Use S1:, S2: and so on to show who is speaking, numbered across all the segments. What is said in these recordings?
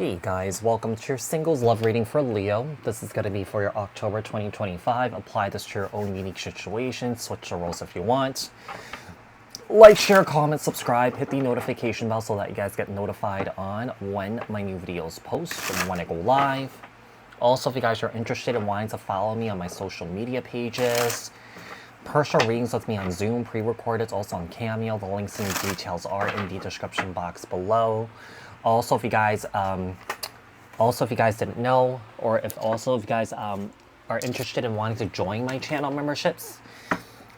S1: Hey guys, welcome to your singles love reading for Leo. This is going to be for your October 2025. Apply this to your own unique situation. Switch the roles if you want. Like, share, comment, subscribe, hit the notification bell so that you guys get notified on when my new videos post and when I go live. Also, if you guys are interested in wanting to follow me on my social media pages, personal readings with me on Zoom, pre-recorded, also on Cameo. The links and details are in the description box below. Also, if you guys didn't know, or if you guys are interested in wanting to join my channel memberships,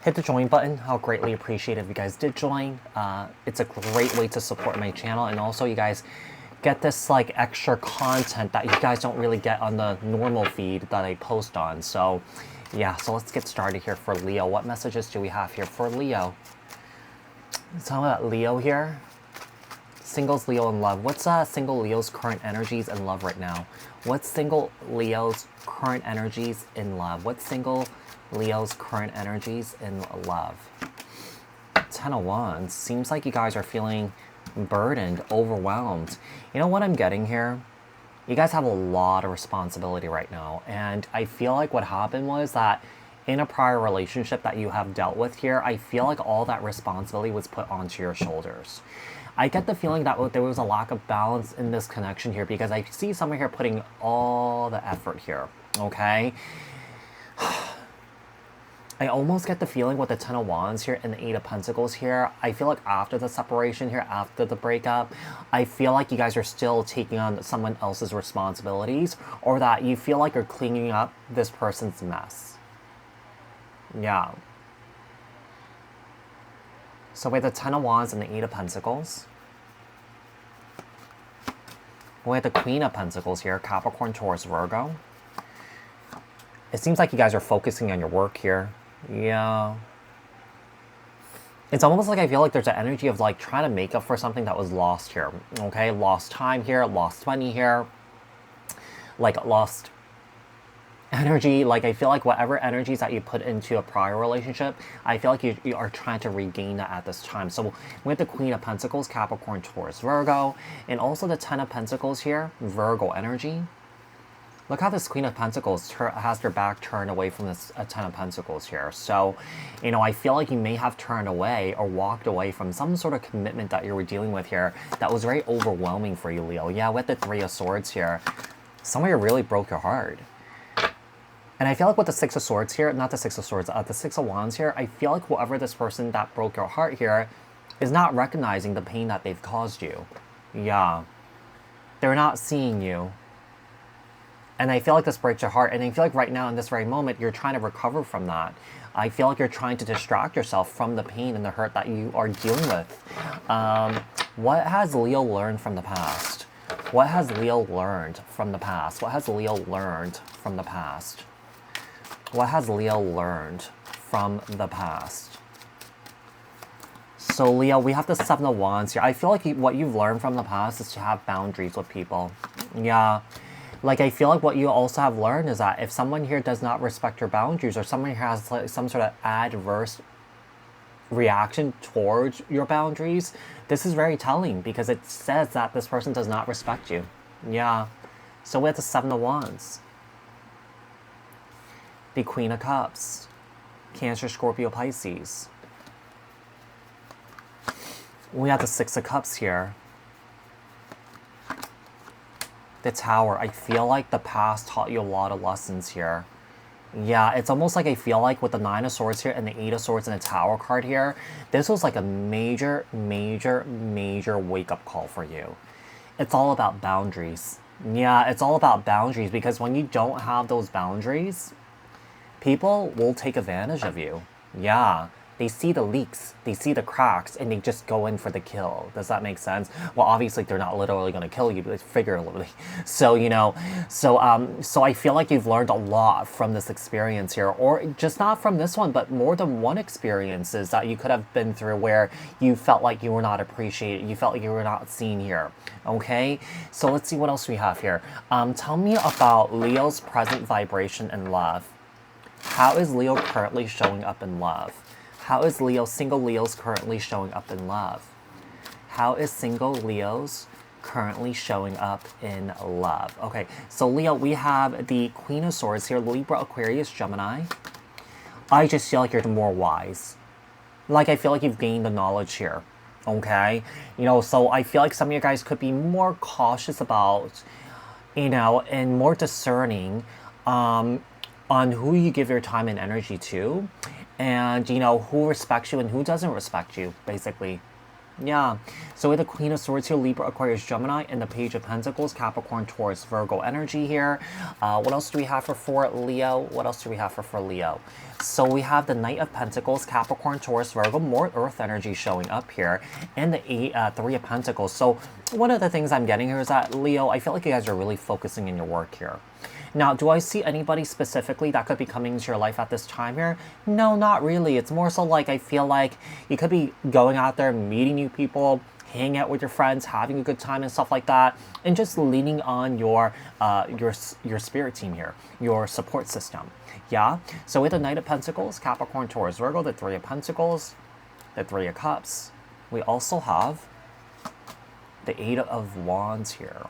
S1: hit the join button. I'll greatly appreciate it if you guys did join. It's a great way to support my channel, and also you guys get this like extra content that you guys don't really get on the normal feed that I post on. So yeah, so let's get started here for Leo. What messages do we have here for Leo? Let's talk about Leo here. Singles, Leo, in love. What's single Leo's current energies in love right now? What's single Leo's current energies in love? What's single Leo's current energies in love? 10 of Wands. Seems like you guys are feeling burdened, overwhelmed. You know what I'm getting here? You guys have a lot of responsibility right now. And I feel like what happened was that in a prior relationship that you have dealt with here, I feel like all that responsibility was put onto your shoulders. I get the feeling that there was a lack of balance in this connection here because I see someone here putting all the effort here, okay? I almost get the feeling with the 10 of Wands here and the 8 of Pentacles here, I feel like after the separation here, after the breakup, I feel like you guys are still taking on someone else's responsibilities, or that you feel like you're cleaning up this person's mess. Yeah. So we have the 10 of Wands and the 8 of Pentacles. We have the Queen of Pentacles here, Capricorn, Taurus, Virgo. It seems like you guys are focusing on your work here. Yeah. It's almost like I feel like there's an energy of like trying to make up for something that was lost here. Okay, lost time here, lost money here. Like lost energy. Like I feel like whatever energies that you put into a prior relationship, I feel like you are trying to regain that at this time. So with the Queen of Pentacles, Capricorn, Taurus, Virgo, and also the 10 of Pentacles here, Virgo energy. Look how this Queen of Pentacles has their back turned away from this 10 of Pentacles here. So, you know, I feel like you may have turned away or walked away from some sort of commitment that you were dealing with here that was very overwhelming for you, Leo. Yeah, with the 3 of Swords here, somebody really broke your heart. And I feel like with the 6 of Swords here, not the 6 of Swords, the 6 of Wands here, I feel like whoever this person that broke your heart here is not recognizing the pain that they've caused you. Yeah. They're not seeing you. And I feel like this breaks your heart. And I feel like right now in this very moment, you're trying to recover from that. I feel like you're trying to distract yourself from the pain and the hurt that you are dealing with. What has Leo learned from the past? What has Leo learned from the past? What has Leo learned from the past? What has Leo learned from the past? So Leo, we have the 7 of Wands here. I feel like what you've learned from the past is to have boundaries with people. Yeah. Like I feel like what you also have learned is that if someone here does not respect your boundaries, or someone here has like some sort of adverse reaction towards your boundaries, this is very telling because it says that this person does not respect you. Yeah. So we have the 7 of Wands. The Queen of Cups, Cancer, Scorpio, Pisces. We have the 6 of Cups here. The Tower. I feel like the past taught you a lot of lessons here. Yeah, it's almost like I feel like with the 9 of Swords here and the 8 of Swords and the Tower card here, this was like a major, major, major wake-up call for you. It's all about boundaries. Yeah, it's all about boundaries because when you don't have those boundaries, people will take advantage of you. Yeah. They see the leaks, they see the cracks, and they just go in for the kill. Does that make sense? Well, obviously they're not literally going to kill you, but figuratively. So, you know, so I feel like you've learned a lot from this experience here, or just not from this one, but more than one experiences that you could have been through where you felt like you were not appreciated, you felt like you were not seen here. Okay, so let's see what else we have here. Tell me about Leo's present vibration in love. How is Leo currently showing up in love? How is single Leo's currently showing up in love? How is single Leo's currently showing up in love. Okay, so Leo, we have the Queen of Swords here, Libra, Aquarius, Gemini. I just feel like you're more wise. Like, I feel like you've gained the knowledge here. Okay? You know, so I feel like some of you guys could be more cautious about, you know, and more discerning on who you give your time and energy to. And, you know, who respects you and who doesn't respect you, basically. Yeah, so with the Queen of Swords here, Libra, Aquarius, Gemini, and the Page of Pentacles, Capricorn, Taurus, Virgo energy here. What else do we have for Leo? What else do we have for Leo? So we have the Knight of Pentacles, Capricorn, Taurus, Virgo, more Earth energy showing up here, and the Three of Pentacles. So one of the things I'm getting here is that, Leo, I feel like you guys are really focusing in your work here. Now, do I see anybody specifically that could be coming into your life at this time here? No, not really. It's more so like I feel like you could be going out there, meeting new people, hanging out with your friends, having a good time and stuff like that, and just leaning on your spirit team here, your support system. Yeah? So with the Knight of Pentacles, Capricorn, Taurus, Virgo, the Three of Pentacles, the Three of Cups, we also have the Eight of Wands here.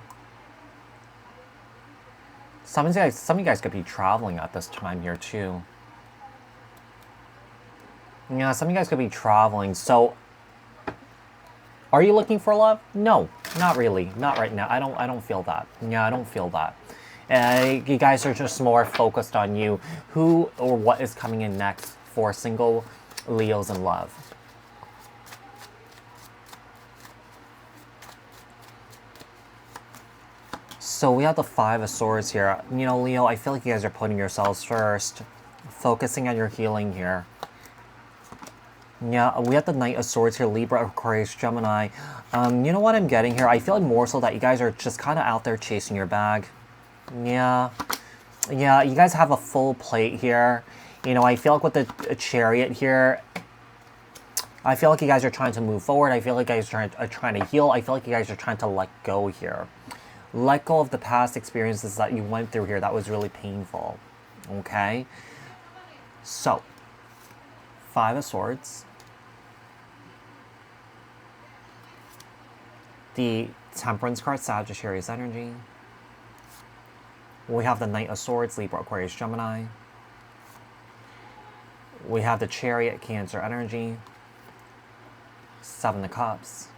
S1: Some of you guys could be traveling at this time here too. Yeah, some of you guys could be traveling. So, are you looking for love? No, not really. Not right now. I don't feel that. Yeah, I don't feel that. You guys are just more focused on you. Who or what is coming in next for single Leos in love? So we have the Five of Swords here. You know, Leo, I feel like you guys are putting yourselves first. Focusing on your healing here. Yeah, we have the Knight of Swords here, Libra, Aquarius, Gemini. You know what I'm getting here? I feel like more so that you guys are just kind of out there chasing your bag. Yeah. Yeah, you guys have a full plate here. You know, I feel like with the Chariot here, I feel like you guys are trying to move forward. I feel like you guys are trying to heal. I feel like you guys are trying to let go here. Let go of the past experiences that you went through here. That was really painful. Okay? So, Five of Swords. The Temperance card, Sagittarius energy. We have the Knight of Swords, Libra, Aquarius, Gemini. We have the Chariot, Cancer energy. Seven of Cups.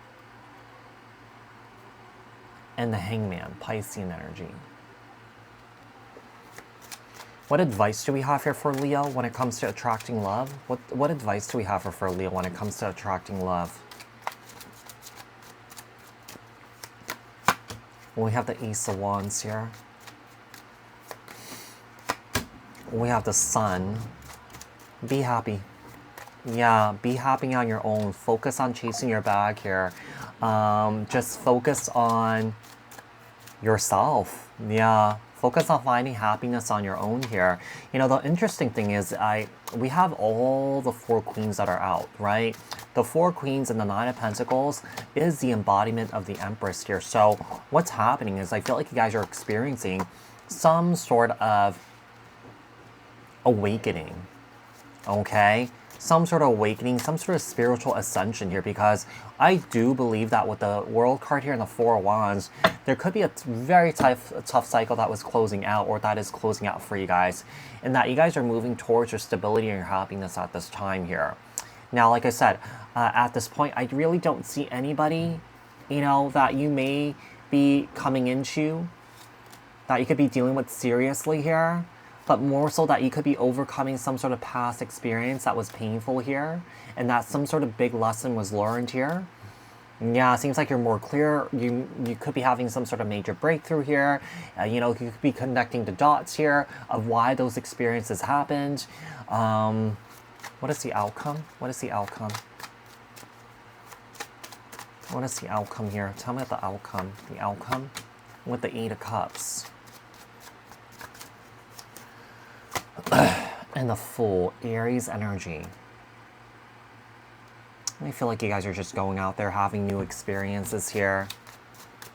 S1: And the Hangman, Piscean energy. What advice do we have here for Leo when it comes to attracting love? What advice do we have for Leo when it comes to attracting love? We have the Ace of Wands here. We have the Sun. Be happy. Yeah, be happy on your own. Focus on chasing your bag here. Just focus on yourself. Yeah, focus on finding happiness on your own here. You know, the interesting thing is we have all the four queens that are out, right? The four queens and the Nine of Pentacles is the embodiment of the Empress here. So what's happening is I feel like you guys are experiencing some sort of awakening, okay? Some sort of awakening, some sort of spiritual ascension here, because I do believe that with the World card here and the Four of Wands, there could be a very tough cycle that was closing out, or that is closing out for you guys, and that you guys are moving towards your stability and your happiness at this time here. Now, like I said, at this point, I really don't see anybody, you know, that you may be coming into, that you could be dealing with seriously here, but more so that you could be overcoming some sort of past experience that was painful here, and that some sort of big lesson was learned here. Yeah, it seems like you're more clear. You could be having some sort of major breakthrough here. You know, you could be connecting the dots here of why those experiences happened. What is the outcome? What is the outcome? What is the outcome here? Tell me the outcome. The outcome with the Eight of Cups. And the Fool, Aries energy. I feel like you guys are just going out there having new experiences here.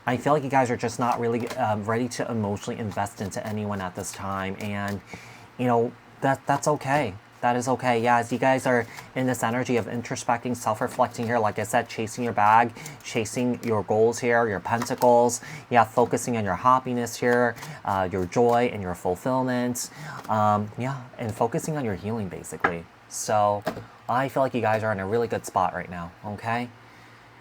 S1: I feel like you guys are just not really ready to emotionally invest into anyone at this time, and you know that's okay. That is okay. Yeah, as you guys are in this energy of introspecting, self-reflecting here, like I said, chasing your bag, chasing your goals here, your pentacles. Yeah, focusing on your happiness here, your joy and your fulfillment. Yeah, and focusing on your healing, basically. So I feel like you guys are in a really good spot right now, okay?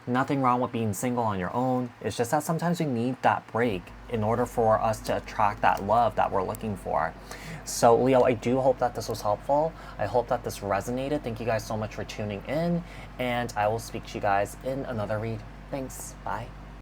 S1: Nothing wrong with being single on your own. It's just that sometimes we need that break in order for us to attract that love that we're looking for. So Leo, I do hope that this was helpful. I hope that this resonated. Thank you guys so much for tuning in, and I will speak to you guys in another read. Thanks. Bye.